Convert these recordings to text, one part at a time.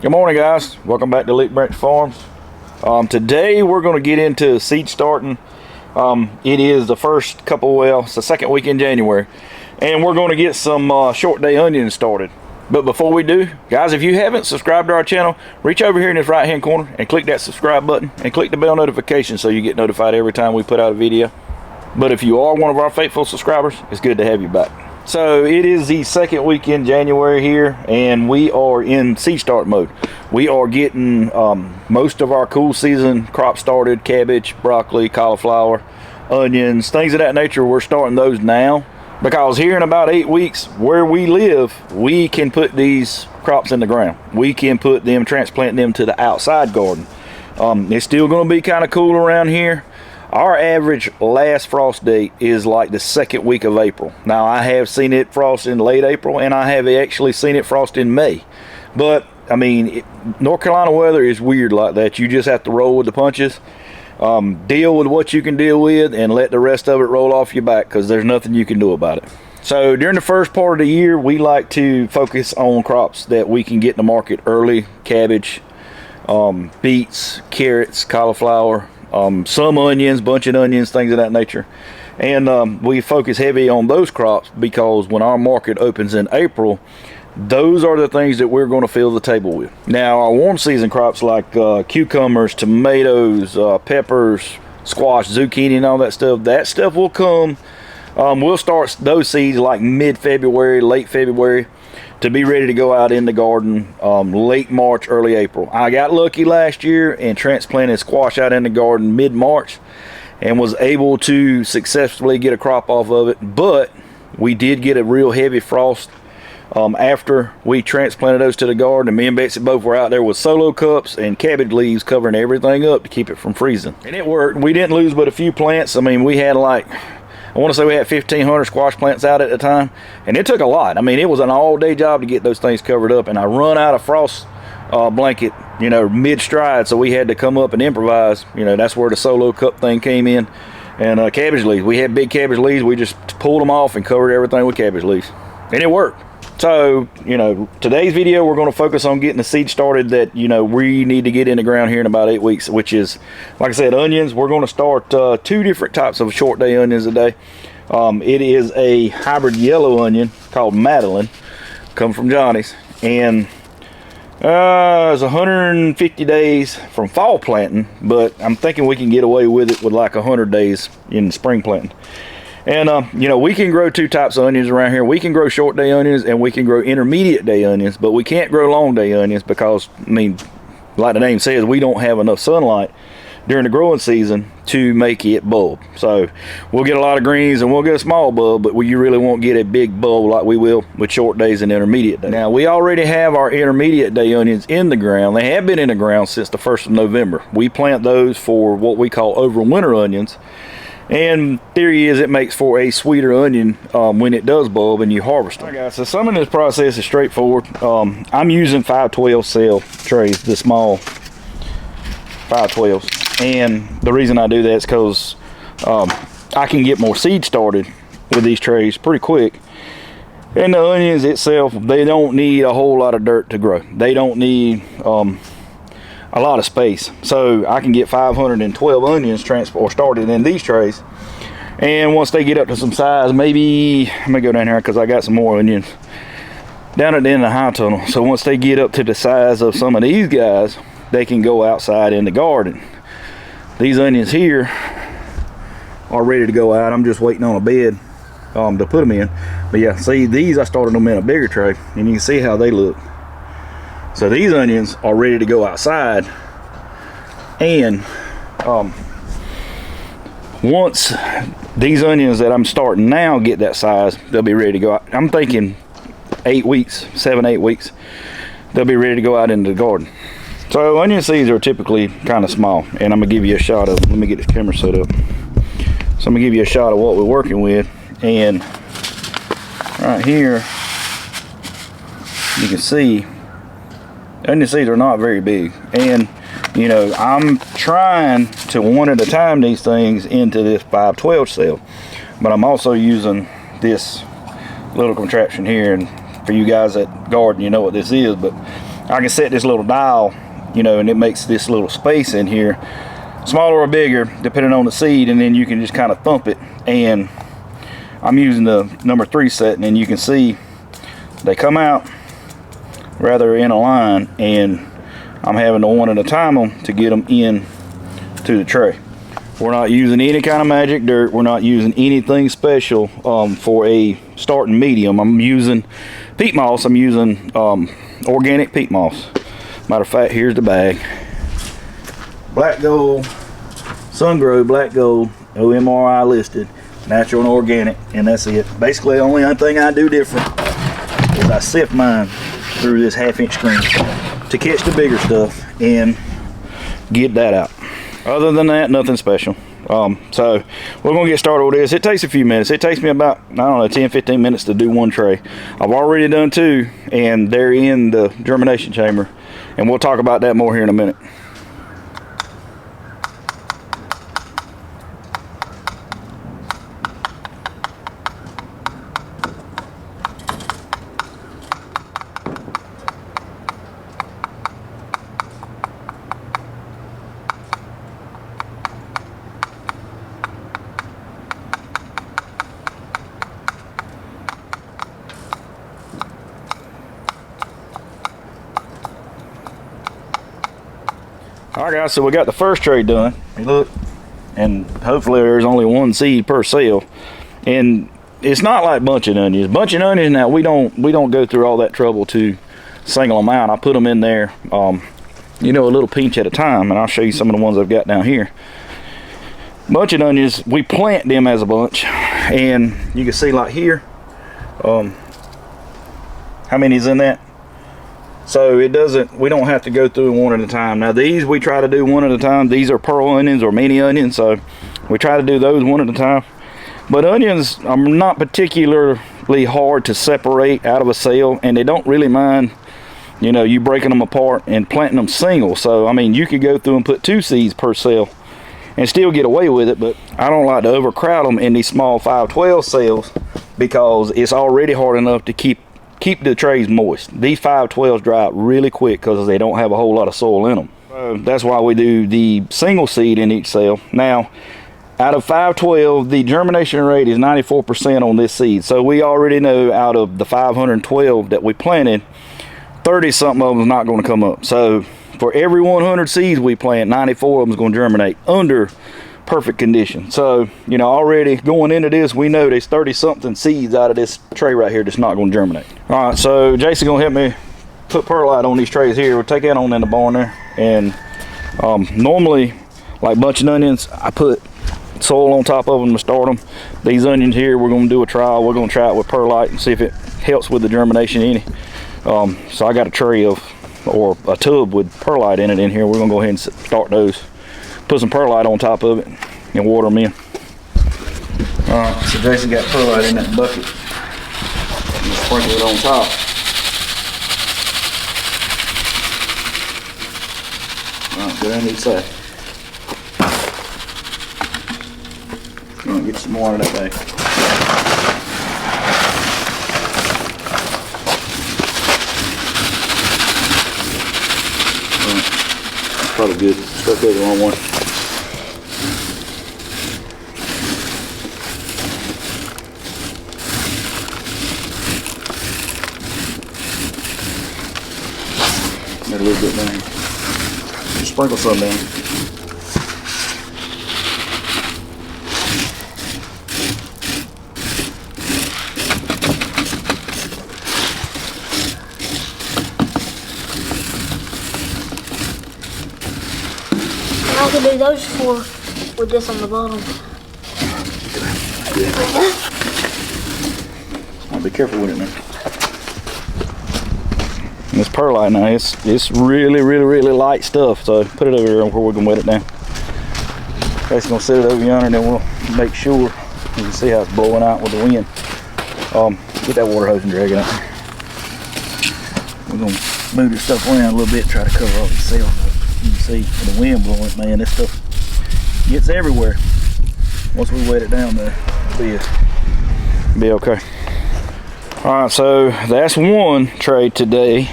Good morning, guys. Welcome back to Leek Branch Farms. Today we're going to get into seed starting. It is the first couple, well, it's the second week in January, and we're going to get some short day onions started. But before we do, guys, if you haven't subscribed to our channel, reach over here in this right hand corner and click that subscribe button and click the bell notification so you get notified every time we put out a video. But if you are one of our faithful subscribers, it's good to have you back. So it is the second week in January here, and we are in seed start mode. We are getting most of our cool season crops started: cabbage, broccoli, cauliflower, onions, things of that nature. We're starting those now because here in about 8 weeks where we live, we can put these crops in the ground. We can put them, transplant them to the outside garden. It's still going to be kind of cool around here. Our average last frost date is like the second week of April. Now, I have seen it frost in late April, and I have actually seen it frost in May. But, I mean, North Carolina weather is weird like that. You just have to roll with the punches. Deal with what you can deal with and let the rest of it roll off your back, because there's nothing you can do about it. So, during the first part of the year, we like to focus on crops that we can get in the market early. Cabbage, beets, carrots, cauliflower, some onions, bunching onions, things of that nature. And we focus heavy on those crops because when our market opens in April, those are the things that we're going to fill the table with. Now, our warm season crops like cucumbers, tomatoes, peppers, squash, zucchini, and all that stuff will come. We'll start those seeds like mid-February, late February, to be ready to go out in the garden late March, early April. I got lucky last year and transplanted squash out in the garden mid-March and was able to successfully get a crop off of it. But we did get a real heavy frost after we transplanted those to the garden, and me and Betsy both were out there with solo cups and cabbage leaves covering everything up to keep it from freezing. And it worked. We didn't lose but a few plants. I mean, we had like, I want to say we had 1,500 squash plants out at the time, and it took a lot. I mean, it was an all-day job to get those things covered up, and I run out of frost blanket, you know, mid-stride, so we had to come up and improvise. You know, that's where the solo cup thing came in. And cabbage leaves, we had big cabbage leaves. We just pulled them off and covered everything with cabbage leaves, and it worked. So, you know, today's video, we're going to focus on getting the seed started that, you know, we need to get in the ground here in about 8 weeks, which is, like I said, onions. We're going to start 2 different types of short day onions a day. It is a hybrid yellow onion called Madalyn, come from Johnny's, and it's 150 days from fall planting, but I'm thinking we can get away with it with like 100 days in spring planting. And, you know, we can grow 2 types of onions around here. We can grow short day onions and we can grow intermediate day onions, but we can't grow long day onions because, I mean, like the name says, we don't have enough sunlight during the growing season to make it bulb. So we'll get a lot of greens and we'll get a small bulb, but you really won't get a big bulb like we will with short days and intermediate days. Now, we already have our intermediate day onions in the ground. They have been in the ground since the 1st of November. We plant those for what we call overwinter onions. And theory is it makes for a sweeter onion when it does bulb and you harvest them. All right, guys, so some of this process is straightforward. I'm using 512 cell trays, the small 512s. And the reason I do that is because I can get more seed started with these trays pretty quick. And the onions itself, they don't need a whole lot of dirt to grow. They don't need a lot of space, so I can get 512 onions started in these trays. And once they get up to some size, maybe I'm gonna go down here because I got some more onions down at the end of the high tunnel. So once they get up to the size of some of these guys, they can go outside in the garden. These onions here are ready to go out. I'm just waiting on a bed to put them in. But yeah, see, these I started them in a bigger tray, and you can see how they look. So these onions are ready to go outside, and once these onions that I'm starting now get that size, they'll be ready to go out. I'm thinking 8 weeks, 7-8 weeks, they'll be ready to go out into the garden. So onion seeds are typically kind of small, and I'm gonna give you a shot of, let me get this camera set up. So I'm gonna give you a shot of what we're working with, and right here you can see onion seeds are not very big. And you know, I'm trying to one at a time these things into this 512 cell, but I'm also using this little contraption here, and for you guys that garden, you know what this is, but I can set this little dial, you know, and it makes this little space in here smaller or bigger depending on the seed, and then you can just kind of thump it. And I'm using the number 3 setting, and you can see they come out rather in a line, and I'm having to one at a time them to get them in to the tray. We're not using any kind of magic dirt. We're not using anything special for a starting medium. I'm using peat moss. I'm using organic peat moss. Matter of fact, here's the bag. Black gold, sun grow black gold, OMRI listed, natural and organic, and that's it. Basically, the only thing I do different is I sift mine through this 1/2-inch screen to catch the bigger stuff and get that out. Other than that, nothing special. So we're gonna get started with this. It takes a few minutes. It takes me about, I don't know, 10-15 minutes to do 1 tray. I've already done 2, and they're in the germination chamber, and we'll talk about that more here in a minute. Alright guys, so we got the first tray done. Look, and hopefully there's only 1 seed per cell. And it's not like bunching onions. Bunching onions, now we don't go through all that trouble to single them out. I put them in there, you know, a little pinch at a time, and I'll show you some of the ones I've got down here. Bunching onions, we plant them as a bunch, and you can see like here, how many's in that? So it doesn't, we don't have to go through 1 at a time. Now these we try to do 1 at a time. These are pearl onions or mini onions, so we try to do those 1 at a time. But onions are not particularly hard to separate out of a cell, and they don't really mind, you know, you breaking them apart and planting them single. So I mean, you could go through and put 2 seeds per cell and still get away with it, but I don't like to overcrowd them in these small 512 cells because it's already hard enough to keep the trays moist. These 512s dry out really quick because they don't have a whole lot of soil in them. So that's why we do the single seed in each cell. Now, out of 512, the germination rate is 94% on this seed. So we already know out of the 512 that we planted, 30 something of them is not going to come up. So for every 100 seeds we plant, 94 of them is going to germinate under perfect condition. So, you know, already going into this, we know there's 30 something seeds out of this tray right here that's not going to germinate. All right, so Jason's gonna help me put perlite on these trays here. We'll take that on in the barn there, and normally, like bunching onions, I put soil on top of them to start them. These onions here, we're going to do a trial. We're going to try it with perlite and see if it helps with the germination any. So I got a tray of, or a tub with perlite in it in here. We're going to go ahead and start those. Put some perlite on top of it and water them in. Alright, so Jason got perlite in that bucket. And sprinkle it on top. Alright, go down to the side. Get some more out of that bag. Alright, probably good. Stuck there the wrong one. Got a little bit down. Just sprinkle some down. I can do those 4 with this on the bottom. I'll be careful with it now. And this perlite now, it's really light stuff, so put it over here where we're gonna wet it down. That's gonna set it over yonder, and then we'll make sure you can see how it's blowing out with the wind. Get that water hose and drag it out. We're gonna move this stuff around a little bit, try to cover all these cells up. You can see with the wind blowing, man, this stuff gets everywhere. Once we wet it down there, it'll be okay. All right, so that's 1 tray today.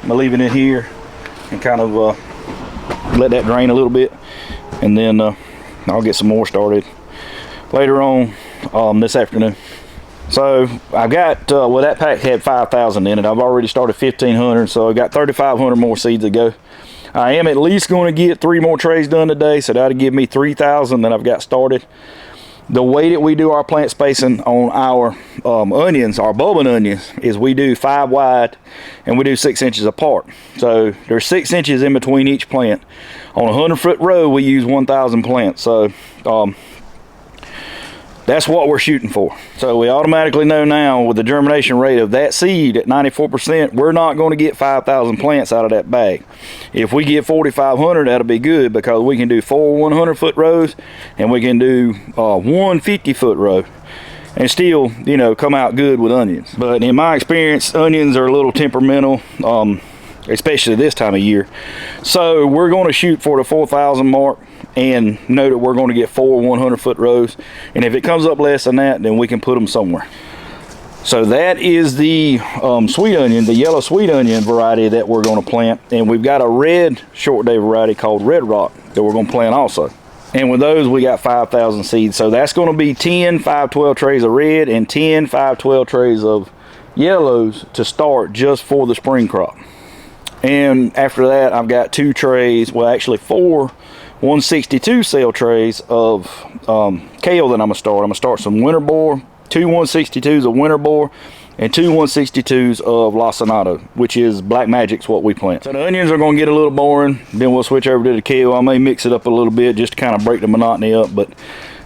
I'm gonna leave it in here and kind of let that drain a little bit, and then I'll get some more started later on this afternoon. So I've got, well, that pack had 5,000 in it. I've already started 1,500, so I've got 3,500 more seeds to go. I am at least going to get 3 more trays done today, so that'll give me 3,000 that I've got started. The way that we do our plant spacing on our onions, our bulbing onions, is we do 5 wide and we do 6 inches apart. So there's 6 inches in between each plant. On a 100-foot row, we use 1,000 plants. So that's what we're shooting for. So we automatically know now with the germination rate of that seed at 94%, we're not going to get 5,000 plants out of that bag. If we get 4,500, that'll be good, because we can do 4 100-foot rows and we can do 1 50-foot row and still, you know, come out good with onions. But in my experience, onions are a little temperamental, especially this time of year. So we're going to shoot for the 4,000 mark and know that we're going to get 4 100-foot rows, and if it comes up less than that, then we can put them somewhere. So that is the sweet onion, the yellow sweet onion variety that we're going to plant, and we've got a red short day variety called Red Rock that we're going to plant also. And with those, we got 5,000 seeds. So that's going to be 10 512 trays of red and 10 512 trays of yellows to start just for the spring crop. And after that, I've got 2 trays, well actually 4 162 cell trays of kale that I'm gonna start. I'm gonna start some winter boar, 2 162s of winter boar, and 2 162s of lacinato, which is Black Magic's what we plant. So the onions are gonna get a little boring, then we'll switch over to the kale. I may mix it up a little bit just to kind of break the monotony up, but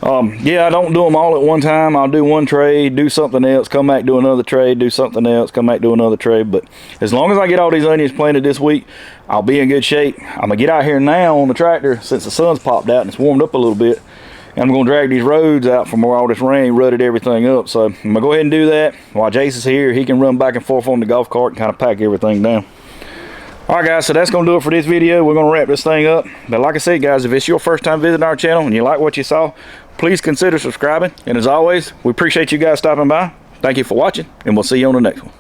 yeah, I don't do them all at one time. I'll do 1 tray, do something else, come back, do another tray, do something else, come back, do another tray. But as long as I get all these onions planted this week, I'll be in good shape. I'm gonna get out here now on the tractor since the sun's popped out and it's warmed up a little bit, and I'm gonna drag these roads out from where all this rain rutted everything up. So I'm gonna go ahead and do that while Jason's here. He can run back and forth on the golf cart and kind of pack everything down. All right, guys, so that's going to do it for this video. We're going to wrap this thing up. But like I said, guys, if it's your first time visiting our channel and you like what you saw, please consider subscribing. And as always, we appreciate you guys stopping by. Thank you for watching, and we'll see you on the next one.